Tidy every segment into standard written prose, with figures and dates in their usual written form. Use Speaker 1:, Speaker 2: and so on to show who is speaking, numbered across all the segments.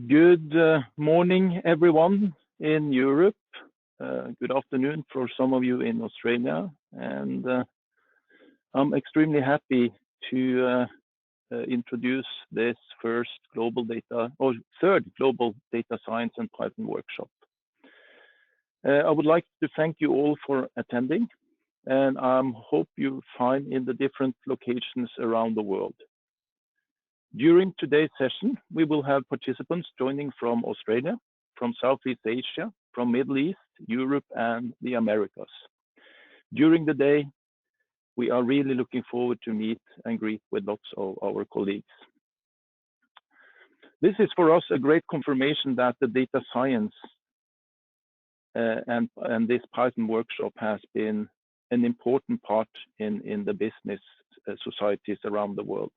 Speaker 1: Good morning, everyone in Europe. Good afternoon for some of you in Australia. And I'm extremely happy to introduce this third global data science and Python workshop. I would like to thank you all for attending, and I hope you find in the different locations around the world. During today's session, we will have participants joining from Australia, from Southeast Asia, from Middle East, Europe, and the Americas. During the day, we are really looking forward to meet and greet with lots of our colleagues. This is for us a great confirmation that the data science and this Python workshop has been an important part in the business societies around the world.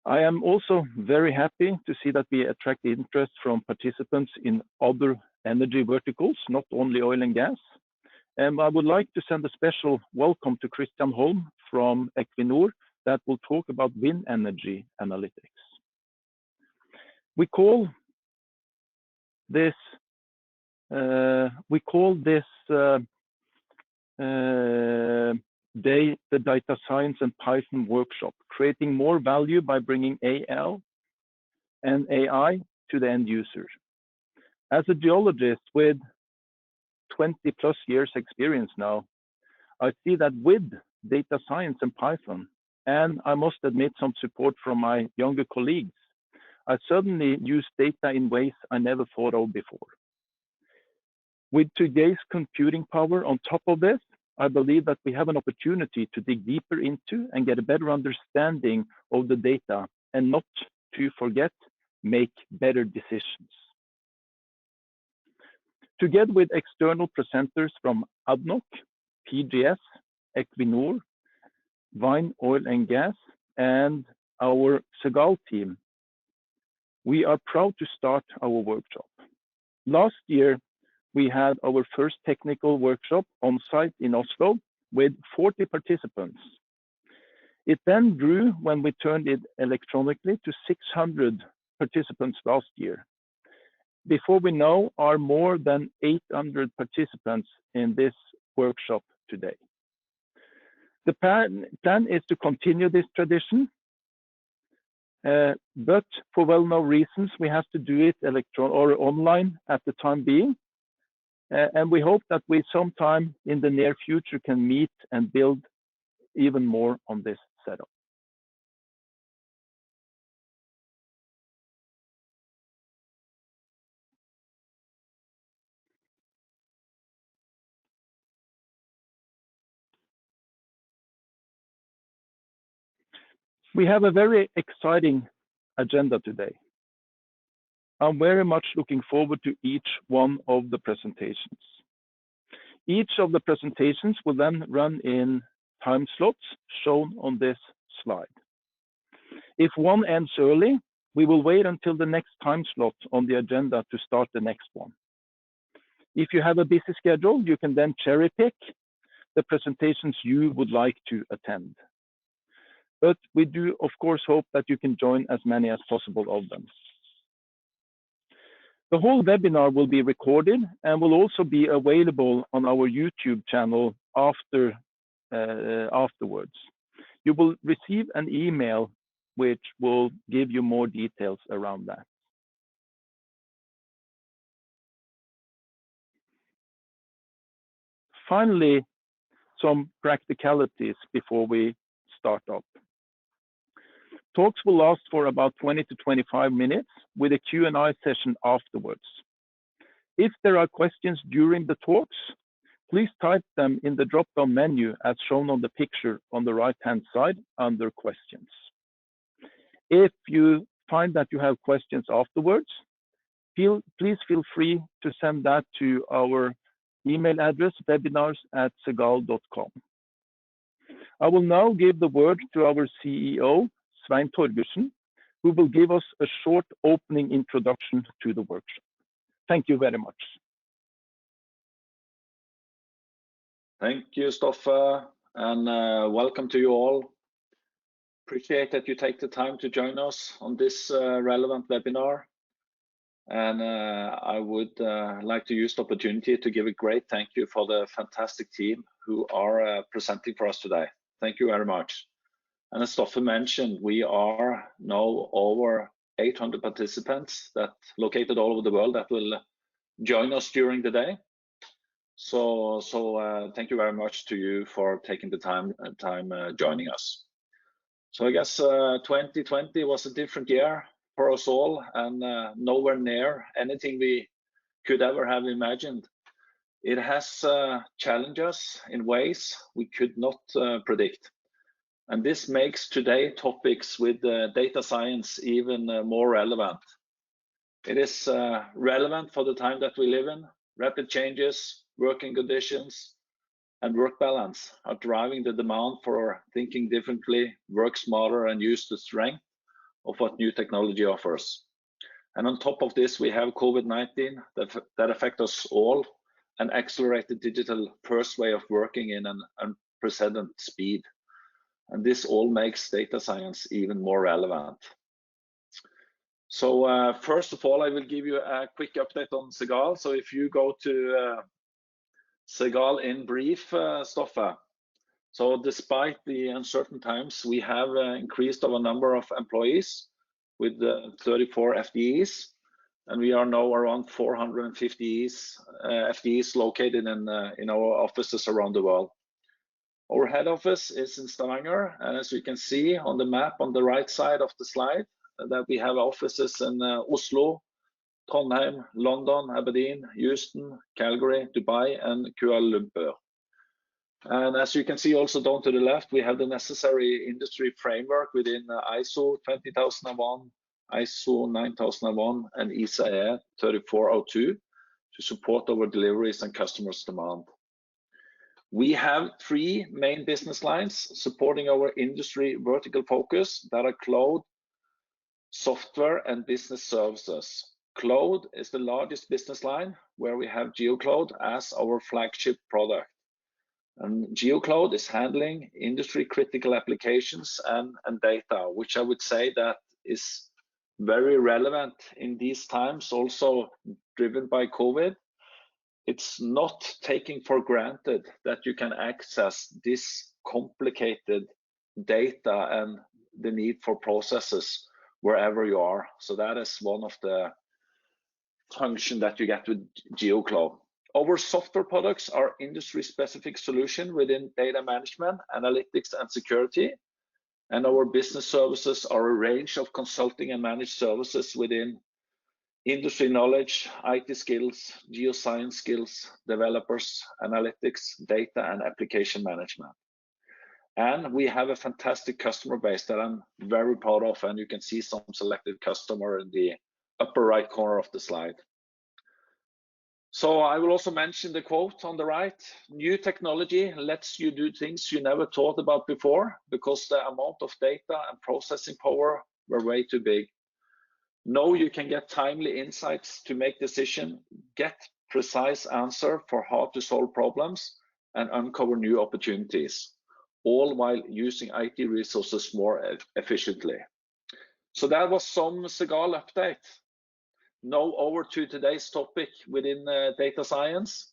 Speaker 1: I am also very happy to see that we attract interest from participants in other energy verticals, not only oil and gas. And I would like to send a special welcome to Christian Holm from Equinor that will talk about wind energy analytics. We call this day the Data Science and Python workshop, creating more value by bringing AL and AI to the end user. As a geologist with 20+ years experience now, I see that with data science and Python, and I must admit some support from my younger colleagues, I suddenly use data in ways I never thought of before. With today's computing power on top of this, I believe that we have an opportunity to dig deeper into and get a better understanding of the data, and not to forget, make better decisions. Together with external presenters from ADNOC, PGS, Equinor, Vine Oil and Gas, and our Cegal team, we are proud to start our workshop. Last year, we had our first technical workshop on site in Oslo with 40 participants. It then grew when we turned it electronically to 600 participants last year. Before we know, are more than 800 participants in this workshop today. The plan is to continue this tradition, but for well-known reasons, we have to do it online at the time being. And we hope that we sometime in the near future can meet and build even more on this setup. We have a very exciting agenda today. I'm very much looking forward to each one of the presentations. Each of the presentations will then run in time slots shown on this slide. If one ends early, we will wait until the next time slot on the agenda to start the next one. If you have a busy schedule, you can then cherry pick the presentations you would like to attend. But we do, of course, hope that you can join as many as possible of them. The whole webinar will be recorded and will also be available on our YouTube channel afterwards. You will receive an email which will give you more details around that. Finally, some practicalities before we start up. Talks will last for about 20 to 25 minutes with a Q&A session afterwards. If there are questions during the talks, please type them in the drop-down menu as shown on the picture on the right-hand side under questions. If you find that you have questions afterwards, please feel free to send that to our email address, webinars@cegal.com. I will now give the word to our CEO, Svein Torgersen, who will give us a short opening introduction to the workshop. Thank you very much.
Speaker 2: Thank you, Stoffe, and welcome to you all. Appreciate that you take the time to join us on this relevant webinar. And I would like to use the opportunity to give a great thank you for the fantastic team who are presenting for us today. Thank you very much. And as Stoffe mentioned, we are now over 800 participants that located all over the world that will join us during the day. So thank you very much to you for taking the time joining us. So I guess 2020 was a different year for us all, and nowhere near anything we could ever have imagined. It has challenged us in ways we could not predict. And this makes today topics with data science even more relevant. It is relevant for the time that we live in. Rapid changes, working conditions, and work balance are driving the demand for thinking differently, work smarter, and use the strength of what new technology offers. And on top of this, we have COVID-19 that affect us all and accelerate the digital first way of working in an unprecedented speed. And this all makes data science even more relevant. So first of all, I will give you a quick update on Cegal. So if you go to Cegal in brief, Stoffe. So despite the uncertain times, we have increased our number of employees with 34 FTEs, and we are now around 450 FTEs located in our offices around the world. Our head office is in Stavanger, and as you can see on the map on the right side of the slide, that we have offices in Oslo, Trondheim, London, Aberdeen, Houston, Calgary, Dubai, and Kuala Lumpur. And as you can see also down to the left, we have the necessary industry framework within ISO 20001, ISO 9001, and ISAE 3402 to support our deliveries and customers' demand. We have three main business lines supporting our industry vertical focus that are cloud, software, and business services. Cloud is the largest business line, where we have GeoCloud as our flagship product. And GeoCloud is handling industry critical applications and data, which I would say that is very relevant in these times, also driven by COVID. It's not taking for granted that you can access this complicated data and the need for processes wherever you are. So that is one of the functions that you get with GeoCloud. Our software products are industry-specific solution within data management, analytics, and security. And our business services are a range of consulting and managed services within industry knowledge, IT skills, geoscience skills, developers, analytics, data, and application management. And we have a fantastic customer base that I'm very proud of, and you can see some selected customer in the upper right corner of the slide. So I will also mention the quote on the right: new technology lets you do things you never thought about before because the amount of data and processing power were way too big. Now you can get timely insights to make decisions, get precise answer for how to solve problems, and uncover new opportunities, all while using IT resources more efficiently. So that was some Cegal update. Now over to today's topic within data science.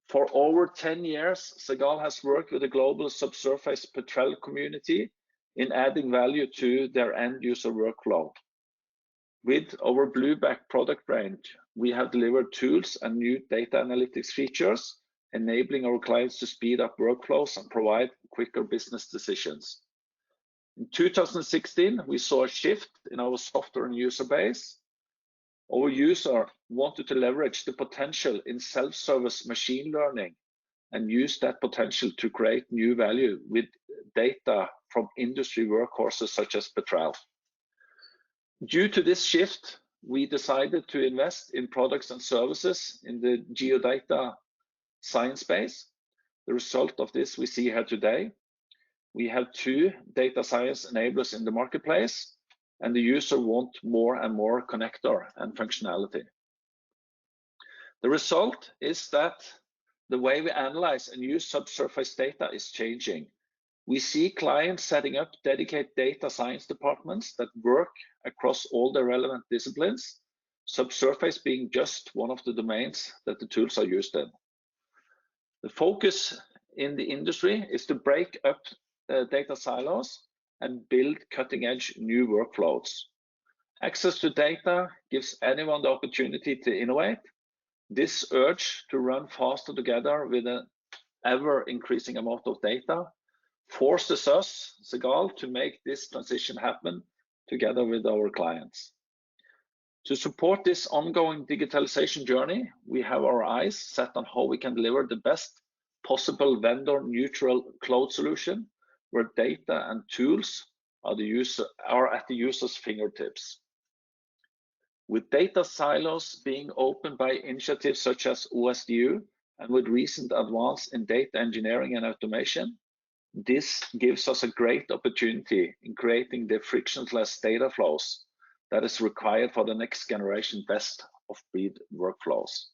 Speaker 2: For over 10 years, Cegal has worked with the global subsurface petrel community in adding value to their end user workflow. With our Blueback product range, we have delivered tools and new data analytics features, enabling our clients to speed up workflows and provide quicker business decisions. In 2016, we saw a shift in our software and user base. Our user wanted to leverage the potential in self-service machine learning and use that potential to create new value with data from industry workhorses such as petrel. Due to this shift, we decided to invest in products and services in the geodata science space. The result of this we see here today. We have two data science enablers in the marketplace, and the user wants more and more connector and functionality. The result is that the way we analyze and use subsurface data is changing. We see clients setting up dedicated data science departments that work across all the relevant disciplines, subsurface being just one of the domains that the tools are used in. The focus in the industry is to break up data silos and build cutting-edge new workflows. Access to data gives anyone the opportunity to innovate. This urge to run faster together with an ever-increasing amount of data forces us, Cegal, to make this transition happen together with our clients. To support this ongoing digitalization journey, we have our eyes set on how we can deliver the best possible vendor-neutral cloud solution, where data and tools are at the user's fingertips. With data silos being opened by initiatives such as OSDU, and with recent advance in data engineering and automation, this gives us a great opportunity in creating the frictionless data flows that is required for the next generation best of breed workflows.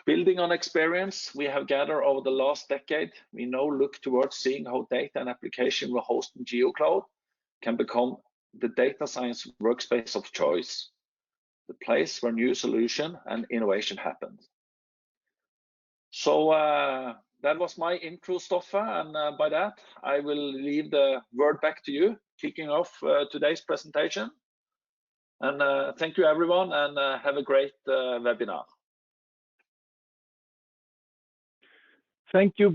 Speaker 2: Building on experience we have gathered over the last decade, we now look towards seeing how data and application we host in GeoCloud can become the data science workspace of choice, the place where new solution and innovation happen. So that was my intro, Stoffe, and by that I will leave the word back to you, kicking off today's presentation. And thank you everyone, and have a great webinar.
Speaker 1: Thank you